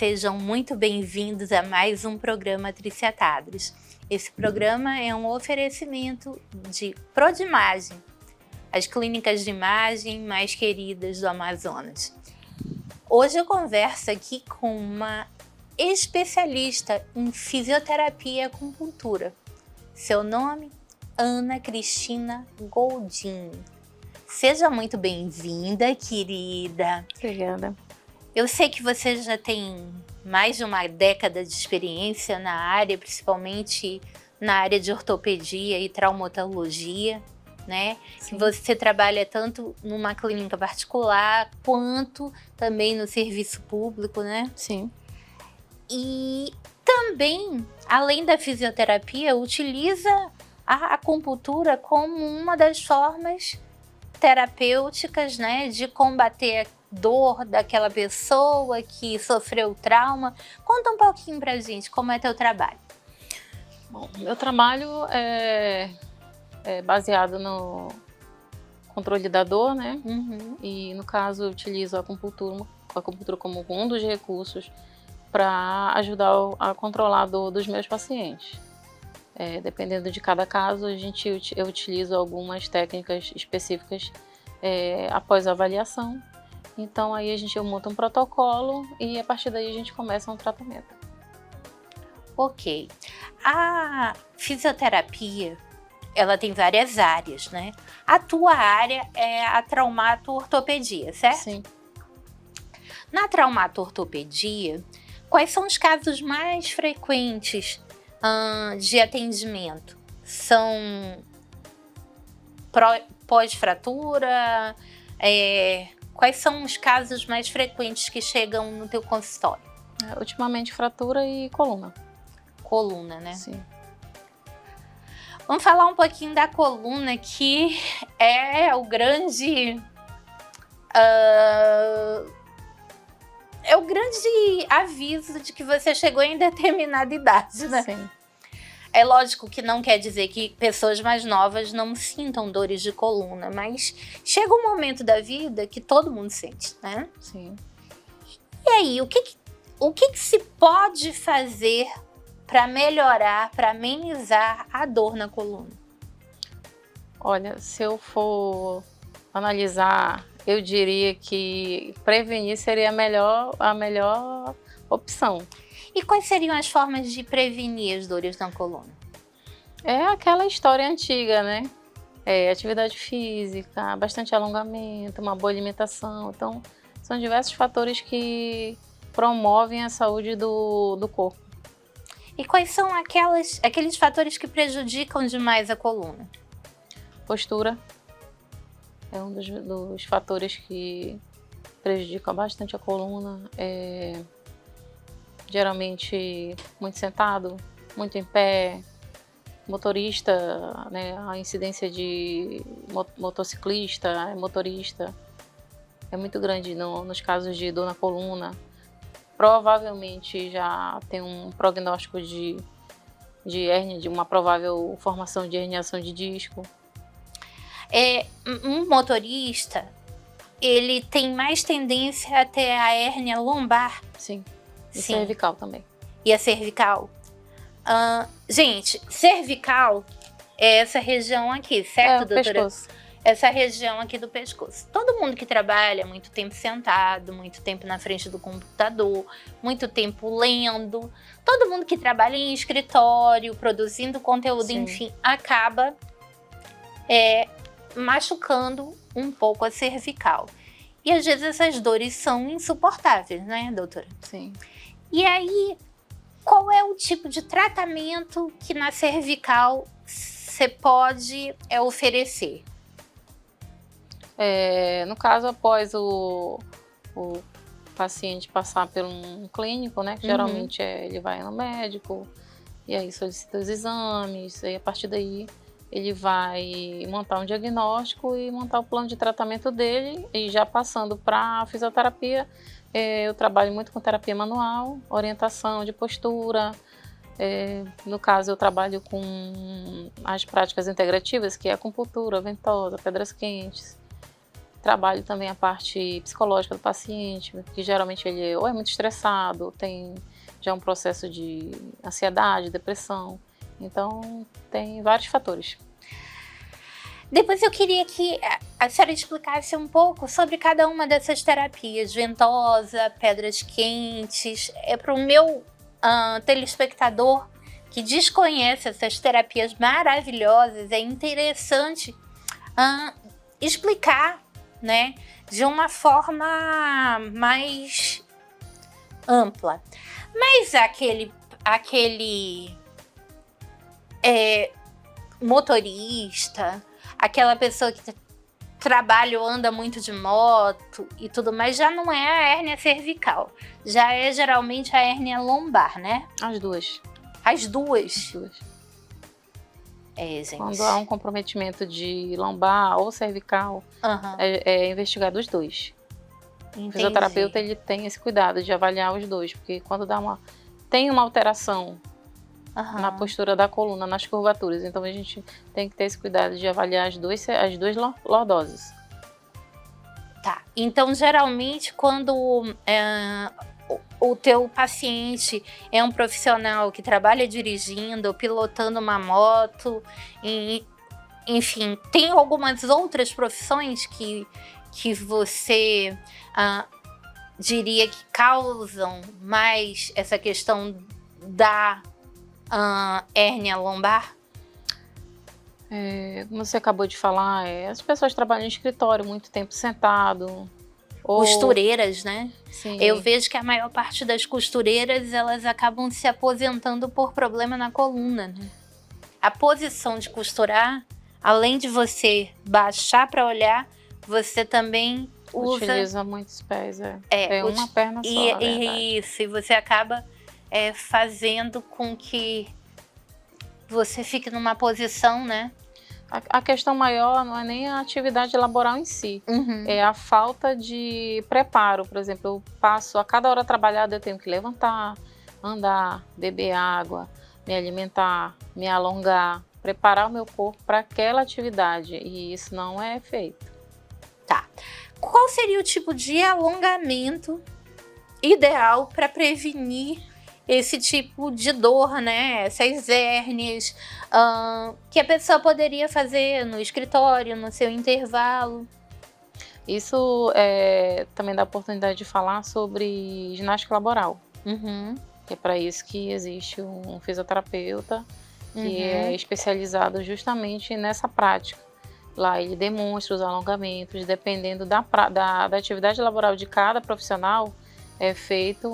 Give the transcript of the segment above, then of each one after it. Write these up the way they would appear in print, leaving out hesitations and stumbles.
sejam muito bem-vindos a mais um programa Triciatados. Esse programa é um oferecimento de Prodimagem, as clínicas de imagem mais queridas do Amazonas. Hoje eu converso aqui com uma especialista em fisioterapia e acupuntura. Seu nome? Ana Cristina Goldin. Seja muito bem-vinda, querida. Obrigada. Eu sei que você já tem mais de uma década de experiência na área, principalmente na área de ortopedia e traumatologia, né? Sim. Você trabalha tanto numa clínica particular quanto também no serviço público, né? Sim. E também, além da fisioterapia, utiliza a acupuntura como uma das formas terapêuticas, né, de combater a dor daquela pessoa que sofreu trauma. Conta um pouquinho pra gente como é teu trabalho. Bom, meu trabalho é baseado no controle da dor, né? Uhum. E no caso eu utilizo a acupuntura como um dos recursos para ajudar a controlar a dor dos meus pacientes. Dependendo de cada caso, eu utilizo algumas técnicas específicas após a avaliação. Então aí eu monto um protocolo e a partir daí a gente começa um tratamento. Ok. A fisioterapia, ela tem várias áreas, né? A tua área é a traumato-ortopedia, certo? Sim. Na traumato-ortopedia, quais são os casos mais frequentes de atendimento? São pós-fratura? Quais são os casos mais frequentes que chegam no teu consultório? Ultimamente fratura e coluna. Coluna, né? Sim. Vamos falar um pouquinho da coluna, que é o grande... é o grande aviso de que você chegou em determinada idade, né? Sim. É lógico que não quer dizer que pessoas mais novas não sintam dores de coluna, mas chega um momento da vida que todo mundo sente, né? Sim. E aí, o que se pode fazer para melhorar, para amenizar a dor na coluna? Olha, se eu for analisar, eu diria que prevenir seria a melhor opção. E quais seriam as formas de prevenir as dores na coluna? É aquela história antiga, né? Atividade física, bastante alongamento, uma boa alimentação. Então, são diversos fatores que promovem a saúde do corpo. E quais são aqueles fatores que prejudicam demais a coluna? Postura é um dos fatores que prejudicam bastante a coluna. Geralmente muito sentado, muito em pé, motorista, né, a incidência de motociclista, motorista é muito grande nos casos de dor na coluna. Provavelmente já tem um prognóstico de hérnia, de uma provável formação de herniação de disco. Um motorista, ele tem mais tendência a ter a hérnia lombar. Sim. E Sim. cervical também. E a cervical. Gente, cervical é essa região aqui, certo, doutora? Pescoço. Essa região aqui do pescoço. Todo mundo que trabalha muito tempo sentado, muito tempo na frente do computador, muito tempo lendo, todo mundo que trabalha em escritório, produzindo conteúdo, Sim. enfim, acaba machucando um pouco a cervical. E às vezes essas dores são insuportáveis, né, doutora? Sim. E aí, qual é o tipo de tratamento que na cervical você pode oferecer? No caso, após o paciente passar por um clínico, né, que geralmente ele vai no médico, e aí solicita os exames, e a partir daí ele vai montar um diagnóstico e montar o plano de tratamento dele, e já passando para a fisioterapia, eu trabalho muito com terapia manual, orientação de postura. No caso, eu trabalho com as práticas integrativas, que é acupuntura, ventosa, pedras quentes. trabalho também a parte psicológica do paciente, que geralmente ele ou é muito estressado, tem já um processo de ansiedade, depressão. Então, tem vários fatores. Depois eu queria que a senhora explicasse um pouco sobre cada uma dessas terapias, ventosa, pedras quentes. Para o meu telespectador que desconhece essas terapias maravilhosas, é interessante explicar, né, de uma forma mais ampla. Mas aquele motorista, aquela pessoa que trabalha ou anda muito de moto e tudo mais, já não é a hérnia cervical. Já é geralmente a hérnia lombar, né? As duas. As duas? As duas. Gente. Quando há um comprometimento de lombar ou cervical, é investigado os dois. Entendi. O fisioterapeuta ele tem esse cuidado de avaliar os dois, porque quando tem uma alteração na postura da coluna, nas curvaturas, então a gente tem que ter esse cuidado de avaliar as duas lordoses. Tá, então geralmente quando o teu paciente é um profissional que trabalha dirigindo, pilotando uma moto, enfim, tem algumas outras profissões que você diria que causam mais essa questão da hérnia lombar? Como você acabou de falar, as pessoas trabalham em escritório muito tempo sentado. Costureiras, né? Sim. Eu vejo que a maior parte das costureiras, elas acabam se aposentando por problema na coluna, né? A posição de costurar, além de você baixar para olhar, você também utiliza muitos pés, uma perna só, Isso, e você acaba fazendo com que você fique numa posição, né? A questão maior não é nem a atividade laboral em si, é a falta de preparo. Por exemplo, eu passo a cada hora trabalhada, eu tenho que levantar, andar, beber água, me alimentar, me alongar, preparar o meu corpo para aquela atividade, e isso não é feito. Tá. Qual seria o tipo de alongamento ideal para prevenir esse tipo de dor, né? Essas hérnias que a pessoa poderia fazer no escritório, no seu intervalo? Isso também dá oportunidade de falar sobre ginástica laboral. Que é para isso que existe um fisioterapeuta que é especializado justamente nessa prática. Lá ele demonstra os alongamentos, dependendo da atividade laboral de cada profissional, é feito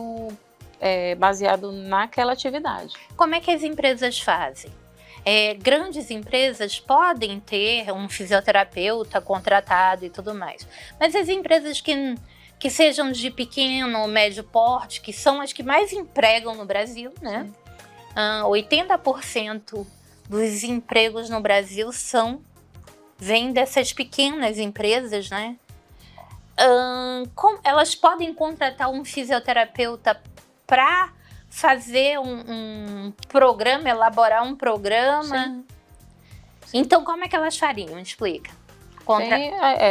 baseado naquela atividade. Como é que as empresas fazem? Grandes empresas podem ter um fisioterapeuta contratado e tudo mais, mas as empresas que sejam de pequeno ou médio porte, que são as que mais empregam no Brasil, né? 80% dos empregos no Brasil vêm dessas pequenas empresas, né? Elas podem contratar um fisioterapeuta para fazer um programa, elaborar um programa. Sim. Então, como é que elas fariam? Explica.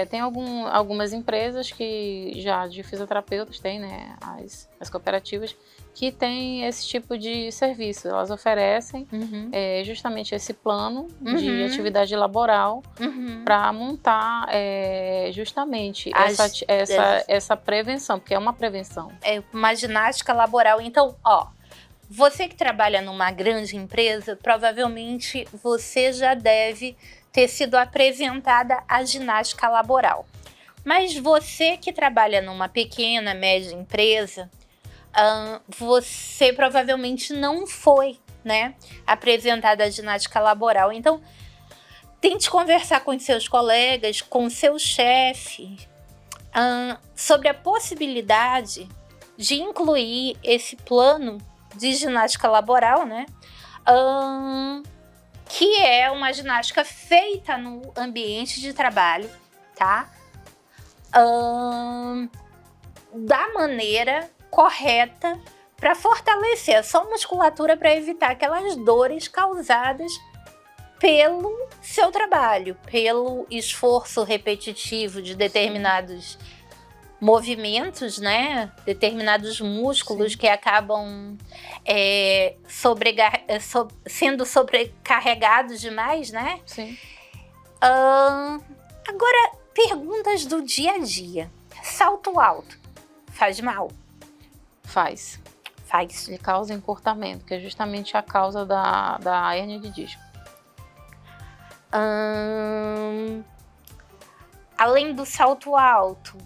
Tem algumas empresas que já de fisioterapeutas tem, né, as cooperativas, que têm esse tipo de serviço. Elas oferecem justamente esse plano de atividade laboral para montar justamente essa prevenção, porque é uma prevenção. É uma ginástica laboral. Então, você que trabalha numa grande empresa, provavelmente você já deve ter sido apresentada a ginástica laboral. Mas você que trabalha numa pequena, média empresa, você provavelmente não foi, né, apresentada a ginástica laboral. Então, tente conversar com seus colegas, com seu chefe, sobre a possibilidade de incluir esse plano de ginástica laboral, né? Que é uma ginástica feita no ambiente de trabalho, tá? Da maneira correta para fortalecer a sua musculatura, para evitar aquelas dores causadas pelo seu trabalho, pelo esforço repetitivo de determinados movimentos, né? Determinados músculos que acabam sendo sobrecarregados demais, né? Sim. Agora, perguntas do dia a dia. Salto alto faz mal? Faz. Faz. Ele causa encurtamento, que é justamente a causa da hérnia de disco. Além do salto alto,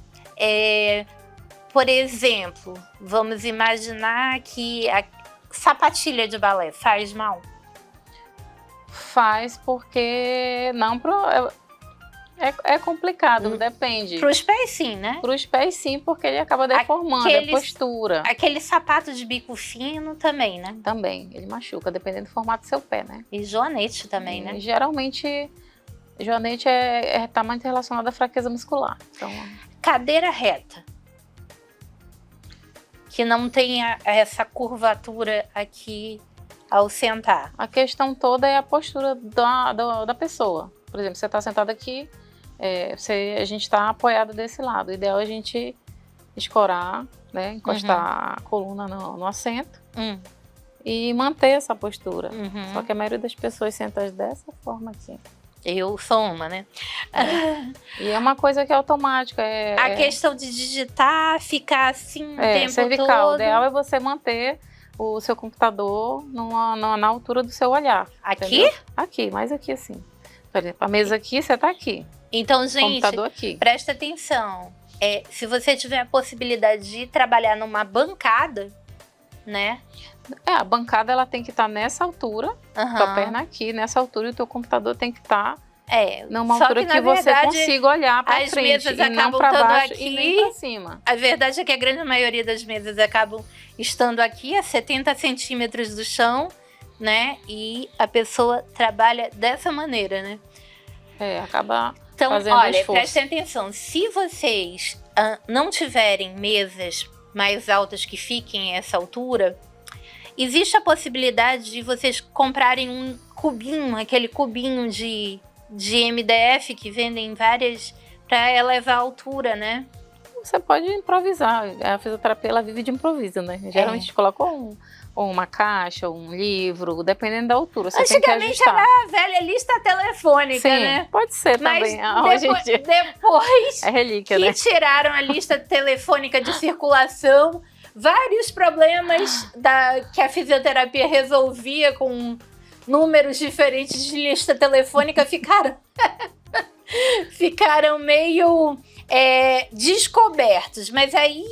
por exemplo, vamos imaginar que a sapatilha de balé faz mal? Faz porque não é complicado, depende. Para os pés sim, né? Para os pés sim, porque ele acaba deformando a postura. Aquele sapato de bico fino também, né? Também, ele machuca, dependendo do formato do seu pé, né? E joanete também, né? Geralmente, joanete tá muito relacionado à fraqueza muscular. Então, cadeira reta, que não tenha essa curvatura aqui ao sentar. A questão toda é a postura da pessoa. Por exemplo, você está sentado aqui, a gente está apoiado desse lado. O ideal é a gente escorar, né, encostar a coluna no assento e manter essa postura. Só que a maioria das pessoas senta dessa forma aqui. Eu sou uma, né? E é uma coisa que é automática. A questão de digitar, ficar assim o tempo cervical. todo. O ideal é você manter o seu computador na altura do seu olhar. Aqui? Entendeu? Aqui, mais aqui assim. Por exemplo, a mesa aqui, você tá aqui. Então, gente, computador aqui. Presta atenção. Se você tiver a possibilidade de trabalhar numa bancada, né? A bancada ela tem que estar nessa altura, tua perna aqui, nessa altura, e o teu computador tem que estar numa altura que você consiga olhar para frente e não para baixo e nem para cima. A verdade é que a grande maioria das mesas acabam estando aqui a 70 centímetros do chão, né? E a pessoa trabalha dessa maneira, né? Acaba então, fazendo olha, esforço. prestem atenção. Se vocês não tiverem mesas mais altas que fiquem a essa altura, existe a possibilidade de vocês comprarem um cubinho, aquele cubinho de MDF que vendem várias para elevar a altura, né? Você pode improvisar. A fisioterapia ela vive de improviso, né? Geralmente a gente coloca uma caixa, um livro, dependendo da altura. Você tem que ajustar. Era a velha lista telefônica, sim, né? Pode ser também. Hoje em dia depois é relíquia, que né? tiraram a lista telefônica de circulação, vários problemas que a fisioterapia resolvia com números diferentes de lista telefônica ficaram meio descobertos. Mas aí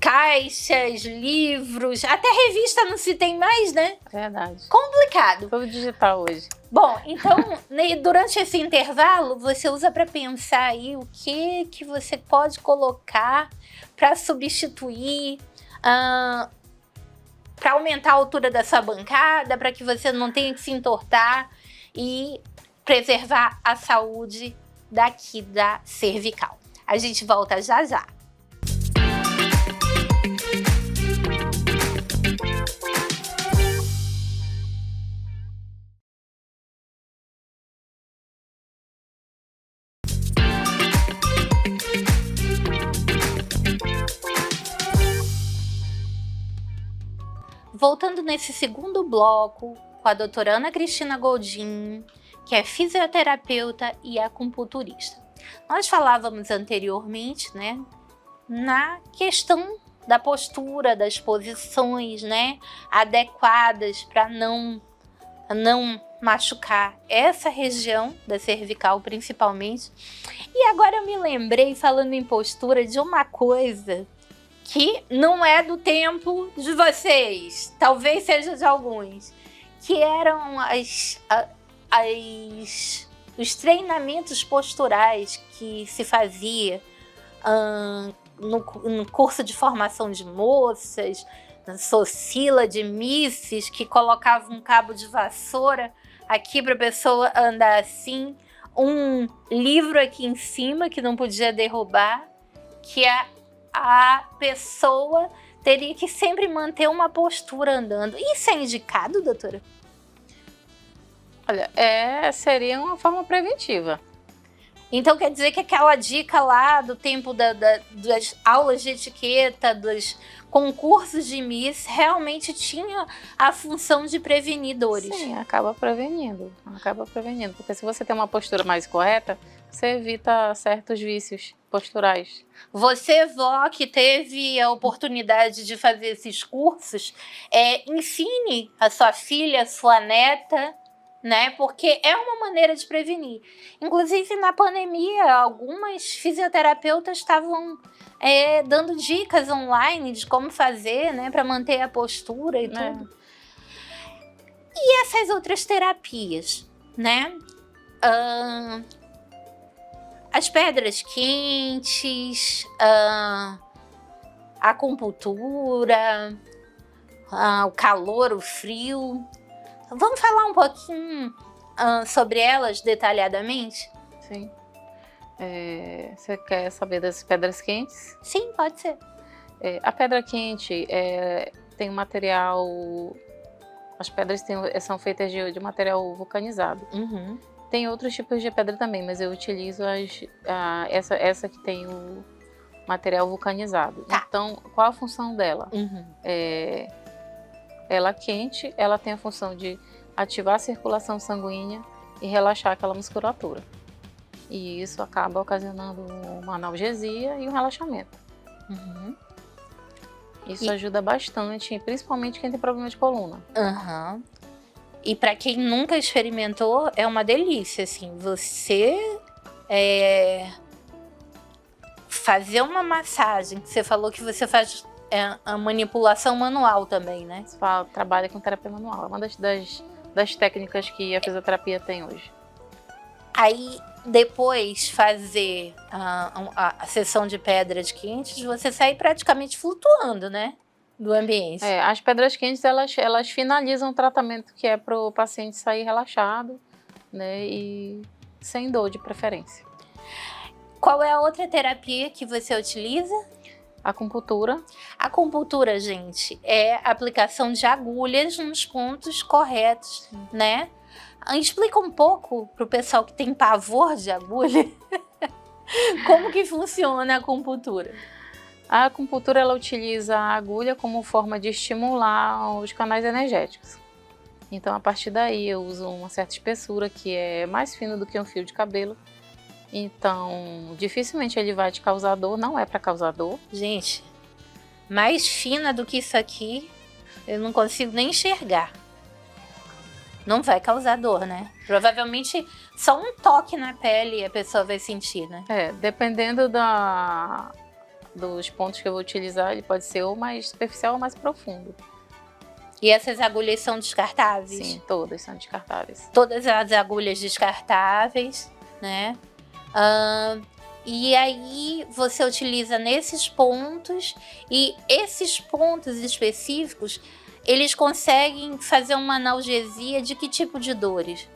caixas, livros, até revista não se tem mais, né? Verdade. Complicado. Tudo digital hoje. Bom, então, durante esse intervalo, você usa para pensar aí o que você pode colocar para substituir, para aumentar a altura da sua bancada, para que você não tenha que se entortar e preservar a saúde daqui da cervical. A gente volta já já. Voltando nesse segundo bloco com a doutora Ana Cristina Goldin, que é fisioterapeuta e acupunturista. Nós falávamos anteriormente, né, na questão da postura, das posições, né, adequadas para não machucar essa região da cervical principalmente. E agora eu me lembrei, falando em postura, de uma coisa que não é do tempo de vocês, talvez seja de alguns, que eram os treinamentos posturais que se fazia no curso de formação de moças, na Socila de Misses, que colocava um cabo de vassoura aqui para a pessoa andar assim, um livro aqui em cima que não podia derrubar, que a pessoa teria que sempre manter uma postura andando. Isso é indicado, doutora? Olha, seria uma forma preventiva. Então quer dizer que aquela dica lá do tempo das aulas de etiqueta, dos concursos de Miss, realmente tinha a função de prevenir dores. Sim, acaba prevenindo, porque se você tem uma postura mais correta, você evita certos vícios posturais. Você, vó, que teve a oportunidade de fazer esses cursos, ensine a sua filha, a sua neta, né? Porque é uma maneira de prevenir. Inclusive, na pandemia, algumas fisioterapeutas estavam dando dicas online de como fazer, né? Para manter a postura e tudo. E essas outras terapias, né? As pedras quentes, a acupuntura, o calor, o frio. Vamos falar um pouquinho sobre elas detalhadamente? Sim. Você quer saber das pedras quentes? Sim, pode ser. A pedra quente tem um material... As pedras são feitas de material vulcanizado. Uhum. Tem outros tipos de pedra também, mas eu utilizo essa que tem o material vulcanizado. Tá. Então, qual a função dela? Uhum. Ela quente, ela tem a função de ativar a circulação sanguínea e relaxar aquela musculatura. E isso acaba ocasionando uma analgesia e um relaxamento. Uhum. Isso ajuda bastante, principalmente quem tem problema de coluna. Uhum. E para quem nunca experimentou, é uma delícia, assim, você fazer uma massagem, você falou que você faz a manipulação manual também, né? Você trabalha com terapia manual, é uma das técnicas que a fisioterapia tem hoje. Aí, depois fazer a sessão de pedras quentes, você sai praticamente flutuando, né? Do ambiente. As pedras quentes, elas finalizam o tratamento que é para o paciente sair relaxado, né, e sem dor de preferência. Qual é a outra terapia que você utiliza? Acupuntura. Acupuntura, gente, é a aplicação de agulhas nos pontos corretos, né? Explica um pouco para o pessoal que tem pavor de agulha como que funciona a acupuntura. A acupuntura, ela utiliza a agulha como forma de estimular os canais energéticos. Então, a partir daí, eu uso uma certa espessura que é mais fina do que um fio de cabelo. Então, dificilmente ele vai te causar dor, não é para causar dor. Gente, mais fina do que isso aqui, eu não consigo nem enxergar. Não vai causar dor, né? Provavelmente só um toque na pele a pessoa vai sentir, né? Dependendo dos pontos que eu vou utilizar, ele pode ser ou mais superficial ou mais profundo. E essas agulhas são descartáveis? Sim, todas são descartáveis. Todas as agulhas descartáveis, né? E aí você utiliza nesses pontos, e esses pontos específicos, eles conseguem fazer uma analgesia de que tipo de dores?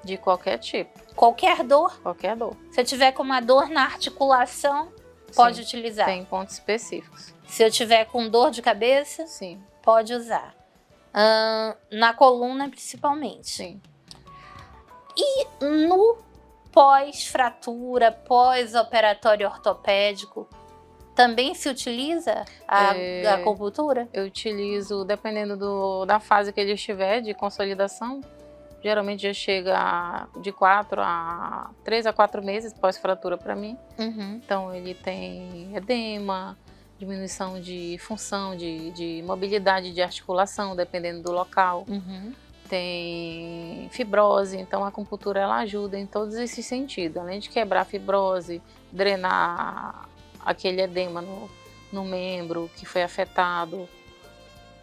De qualquer tipo. Qualquer dor? Qualquer dor. Se eu tiver com uma dor na articulação, pode Sim, utilizar? Tem pontos específicos. Se eu tiver com dor de cabeça? Sim. Pode usar. Na coluna, principalmente. Sim. E no pós-fratura, pós-operatório ortopédico, também se utiliza a acupuntura? Eu utilizo, dependendo da fase que ele estiver, de consolidação, geralmente já chega de 3 a 4 meses pós-fratura para mim. Uhum. Então, ele tem edema, diminuição de função, de mobilidade de articulação, dependendo do local. Uhum. Tem fibrose, então a acupuntura ela ajuda em todos esses sentidos. Além de quebrar a fibrose, drenar aquele edema no membro que foi afetado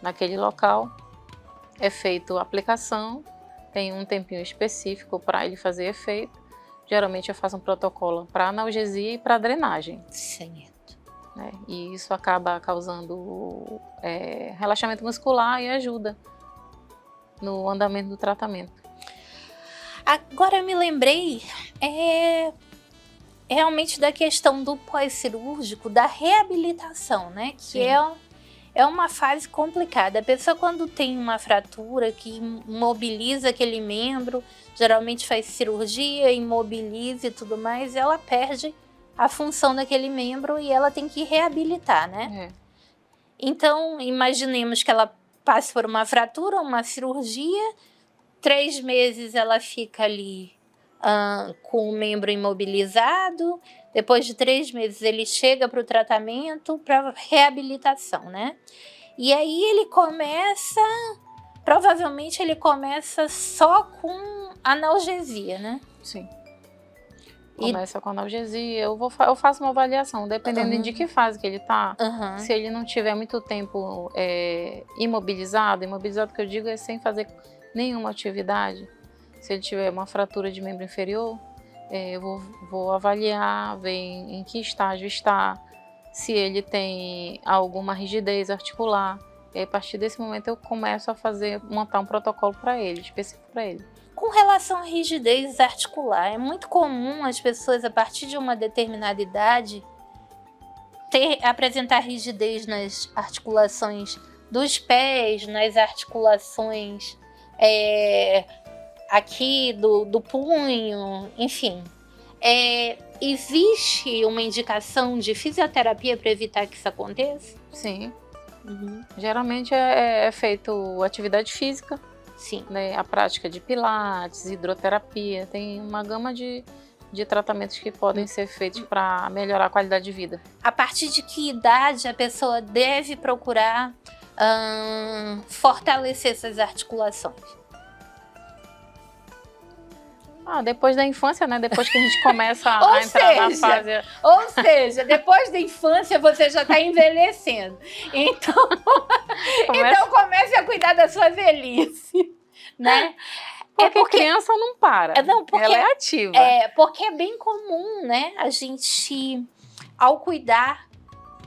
naquele local, é feito a aplicação, tem um tempinho específico para ele fazer efeito. Geralmente eu faço um protocolo para analgesia e para drenagem. Certo. Né? E isso acaba causando relaxamento muscular e ajuda no andamento do tratamento. Agora eu me lembrei realmente da questão do pós-cirúrgico, da reabilitação, né? Que é é uma fase complicada. A pessoa, quando tem uma fratura que imobiliza aquele membro, geralmente faz cirurgia, imobiliza e tudo mais, ela perde a função daquele membro e ela tem que reabilitar, né? Então, imaginemos que ela passe por uma fratura, uma cirurgia, 3 meses ela fica ali com o membro imobilizado, depois de 3 meses ele chega para o tratamento, para reabilitação, né? E aí provavelmente ele começa só com analgesia, né? Sim. Começa com analgesia, eu faço uma avaliação, dependendo de que fase que ele tá. Se ele não tiver muito tempo imobilizado que eu digo é sem fazer nenhuma atividade. Se ele tiver uma fratura de membro inferior, eu vou avaliar, ver em que estágio está, se ele tem alguma rigidez articular. E aí, a partir desse momento eu começo a montar um protocolo para ele, específico para ele. Com relação à rigidez articular, é muito comum as pessoas, a partir de uma determinada idade, apresentar rigidez nas articulações dos pés, nas articulações aqui do punho, enfim. Existe uma indicação de fisioterapia para evitar que isso aconteça? Sim. Geralmente é feito atividade física. Sim. Né, a prática de pilates, hidroterapia, tem uma gama de tratamentos que podem ser feitos para melhorar a qualidade de vida. A partir de que idade a pessoa deve procurar fortalecer essas articulações? Depois da infância, né? Depois que a gente começa a entrar na fase... Ou seja, depois da infância você já está envelhecendo. Então comece a cuidar da sua velhice, né? Porque criança não para, ela é ativa. Porque é bem comum, né? A gente, ao cuidar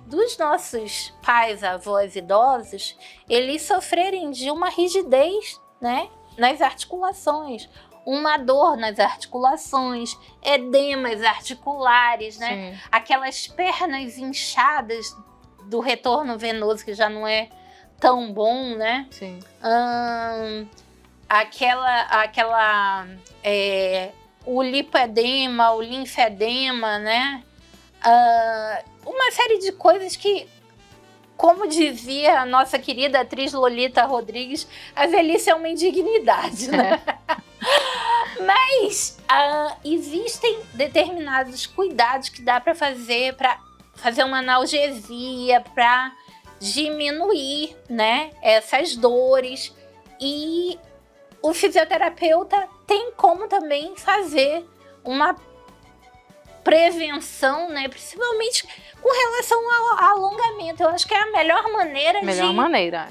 dos nossos pais, avós idosos, eles sofrerem de uma rigidez, né? Nas articulações. Uma dor nas articulações, edemas articulares, né? Sim. Aquelas pernas inchadas do retorno venoso que já não é tão bom, né? Sim. O lipedema, o linfedema, né? Uma série de coisas que, como dizia a nossa querida atriz Lolita Rodrigues, a velhice é uma indignidade, né? Mas existem determinados cuidados que dá para fazer uma analgesia, para diminuir, né, essas dores. E o fisioterapeuta tem como também fazer uma prevenção, né, principalmente com relação ao alongamento. Eu acho que é a melhor maneira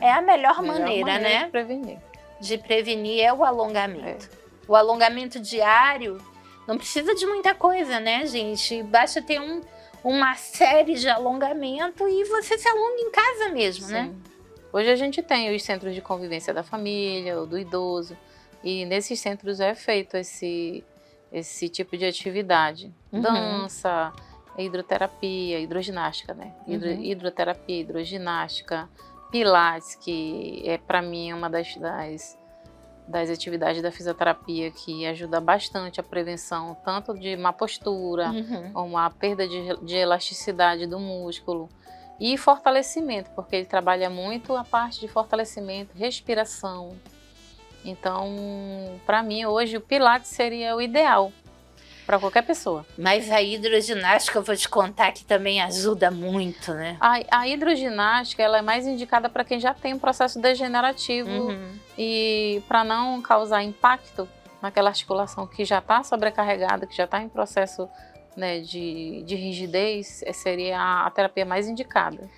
É a melhor maneira, né? De prevenir. De prevenir é o alongamento. O alongamento diário não precisa de muita coisa, né, gente? Basta ter uma série de alongamento e você se alonga em casa mesmo, Sim. né? Hoje a gente tem os centros de convivência da família, ou do idoso, e nesses centros é feito esse tipo de atividade. Dança, hidroterapia, hidroginástica, né? Hidroterapia, hidroginástica, pilates, que para mim é uma das atividades da fisioterapia que ajuda bastante a prevenção tanto de má postura, como a perda de elasticidade do músculo e fortalecimento, porque ele trabalha muito a parte de fortalecimento, respiração. Então, para mim, hoje o Pilates seria o ideal para qualquer pessoa. Mas a hidroginástica, eu vou te contar que também ajuda muito, né? A hidroginástica, ela é mais indicada para quem já tem um processo degenerativo e para não causar impacto naquela articulação que já está sobrecarregada, que já está em processo, né, de rigidez, seria a terapia mais indicada.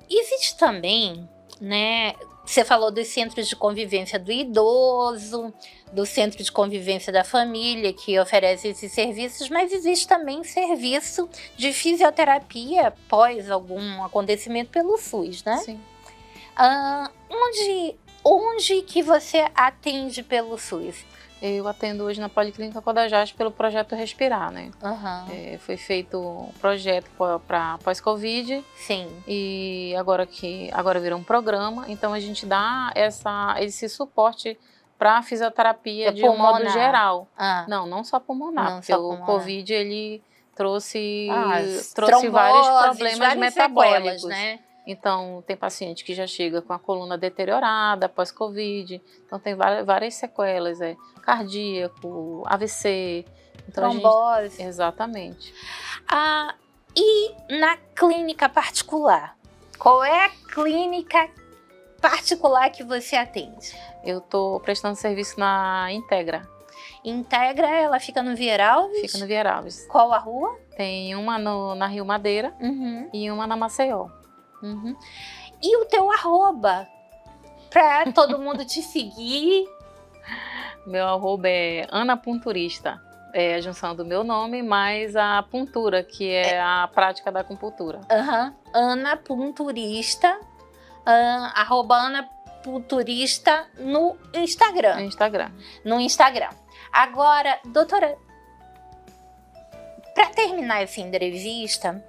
Existe também, né? Você falou dos centros de convivência do idoso, do centro de convivência da família, que oferece esses serviços, mas existe também serviço de fisioterapia após algum acontecimento pelo SUS, né? Sim. Onde onde que você atende pelo SUS? Eu atendo hoje na Policlínica Codajás pelo projeto Respirar, né? Foi feito um projeto para pós-Covid. Sim. E agora virou um programa, então a gente dá esse suporte para a fisioterapia de um modo geral. Não só pulmonar, porque o Covid ele trouxe vários problemas metabólicos, né? Então, tem paciente que já chega com a coluna deteriorada pós-Covid, então tem várias sequelas, cardíaco, AVC, então trombose. Exatamente. E na clínica particular? Qual é a clínica particular que você atende? Eu estou prestando serviço na Integra. Integra, ela fica no Vieira Alves? Fica no Vieira Alves. Qual a rua? Tem uma na Rio Madeira e uma na Maceió. E o teu arroba? Pra todo mundo te seguir. Meu arroba é Ana Punturista. É a junção do meu nome mais a puntura, que é a prática da acupuntura. Ana Punturista. Arroba Ana Punturista no Instagram. No Instagram. Agora, doutora, para terminar essa entrevista,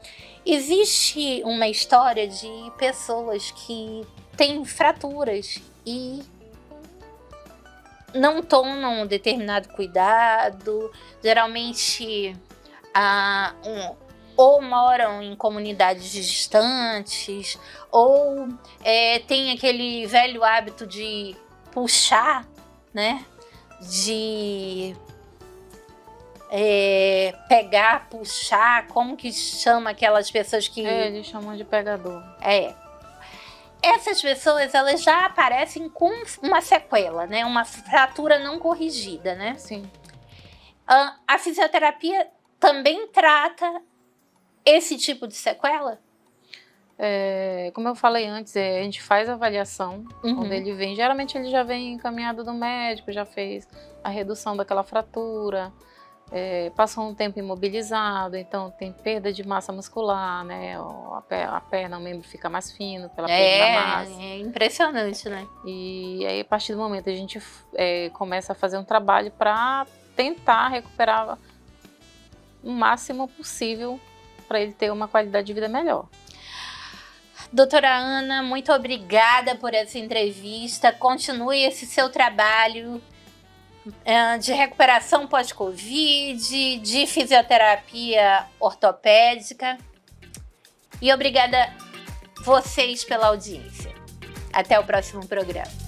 existe uma história de pessoas que têm fraturas e não tomam um determinado cuidado, geralmente ou moram em comunidades distantes, ou tem aquele velho hábito de puxar, né? De pegar, puxar, como que chama aquelas pessoas que... Eles chamam de pegador. Essas pessoas, elas já aparecem com uma sequela, né? Uma fratura não corrigida, né? Sim. A fisioterapia também trata esse tipo de sequela? Como eu falei antes, a gente faz a avaliação quando ele vem. Geralmente ele já vem encaminhado do médico, já fez a redução daquela fratura, passou um tempo imobilizado, então tem perda de massa muscular, né? A perna, o membro fica mais fino pela perda da massa. É impressionante, né? E aí, a partir do momento, a gente começa a fazer um trabalho para tentar recuperar o máximo possível para ele ter uma qualidade de vida melhor. Doutora Ana, muito obrigada por essa entrevista. Continue esse seu trabalho de recuperação pós-Covid, de fisioterapia ortopédica. E obrigada vocês pela audiência. Até o próximo programa.